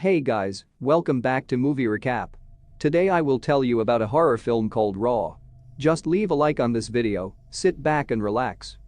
Hey guys, welcome back to Movie Recap. Today I will tell you about a horror film called Raw. Just leave a like on this video, sit back and relax.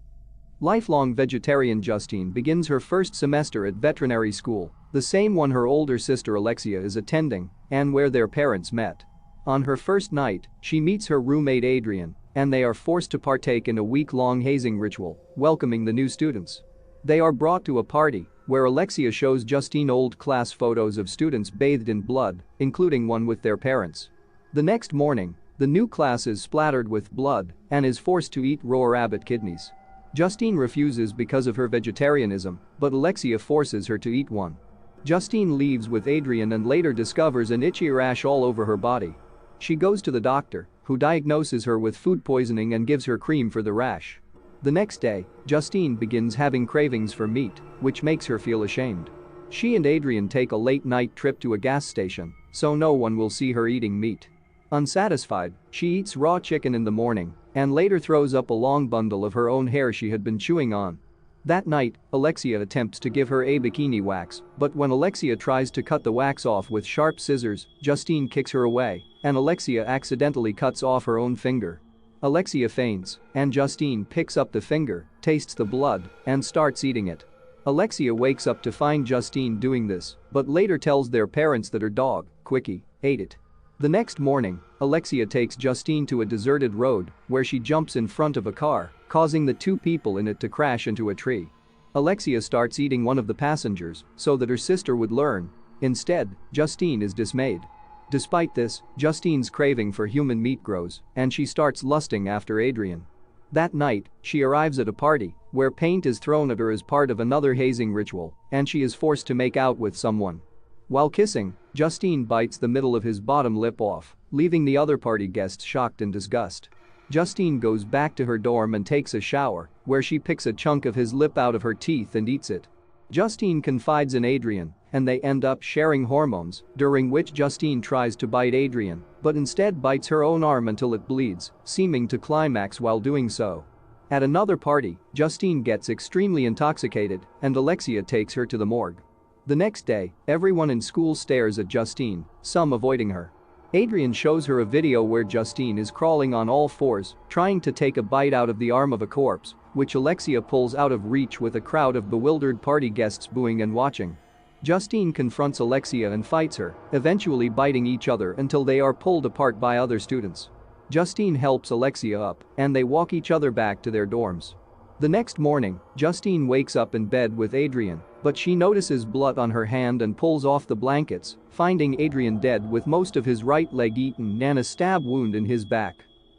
Lifelong vegetarian Justine begins her first semester at veterinary school, the same one her older sister Alexia is attending, and where their parents met. On her first night, she meets her roommate Adrian, and they are forced to partake in a week-long hazing ritual, welcoming the new students. They are brought to a party where Alexia shows Justine old class photos of students bathed in blood, including one with their parents. The next morning, the new class is splattered with blood and is forced to eat raw rabbit kidneys. Justine refuses because of her vegetarianism, but Alexia forces her to eat one. Justine leaves with Adrian and later discovers an itchy rash all over her body. She goes to the doctor, who diagnoses her with food poisoning and gives her cream for the rash. The next day, Justine begins having cravings for meat, which makes her feel ashamed. She and Adrian take a late-night trip to a gas station, so no one will see her eating meat. Unsatisfied, she eats raw chicken in the morning and later throws up a long bundle of her own hair she had been chewing on. That night, Alexia attempts to give her a bikini wax, but when Alexia tries to cut the wax off with sharp scissors, Justine kicks her away, and Alexia accidentally cuts off her own finger. Alexia faints, and Justine picks up the finger, tastes the blood, and starts eating it. Alexia wakes up to find Justine doing this, but later tells their parents that her dog, Quickie, ate it. The next morning, Alexia takes Justine to a deserted road where she jumps in front of a car, causing the two people in it to crash into a tree. Alexia starts eating one of the passengers so that her sister would learn. Instead, Justine is dismayed. Despite this, Justine's craving for human meat grows, and she starts lusting after Adrian. That night, she arrives at a party where paint is thrown at her as part of another hazing ritual, and she is forced to make out with someone. While kissing, Justine bites the middle of his bottom lip off, leaving the other party guests shocked and disgust. Justine goes back to her dorm and takes a shower, where she picks a chunk of his lip out of her teeth and eats it. Justine confides in Adrian, and they end up sharing hormones, during which Justine tries to bite Adrian, but instead bites her own arm until it bleeds, seeming to climax while doing so. At another party, Justine gets extremely intoxicated, and Alexia takes her to the morgue. The next day, everyone in school stares at Justine, some avoiding her. Adrian shows her a video where Justine is crawling on all fours, trying to take a bite out of the arm of a corpse, which Alexia pulls out of reach with a crowd of bewildered party guests booing and watching. Justine confronts Alexia and fights her, eventually biting each other until they are pulled apart by other students. Justine helps Alexia up, and they walk each other back to their dorms. The next morning, Justine wakes up in bed with Adrian, but she notices blood on her hand and pulls off the blankets, finding Adrian dead with most of his right leg eaten and a stab wound in his back.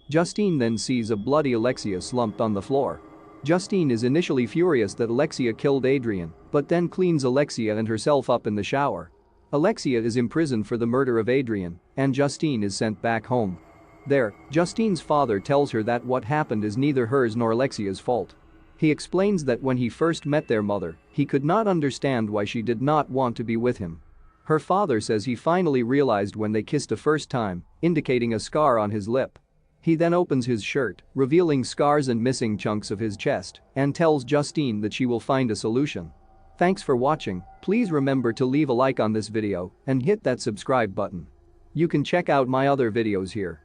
Justine then sees a bloody Alexia slumped on the floor. Justine is initially furious that Alexia killed Adrian, but then cleans Alexia and herself up in the shower. Alexia is imprisoned for the murder of Adrian, and Justine is sent back home. There, Justine's father tells her that what happened is neither hers nor Alexia's fault. He explains that when he first met their mother, he could not understand why she did not want to be with him. Her father says he finally realized when they kissed the first time, indicating a scar on his lip. He then opens his shirt, revealing scars and missing chunks of his chest, and tells Justine that she will find a solution. Thanks for watching, please remember to leave a like on this video and hit that subscribe button. You can check out my other videos here.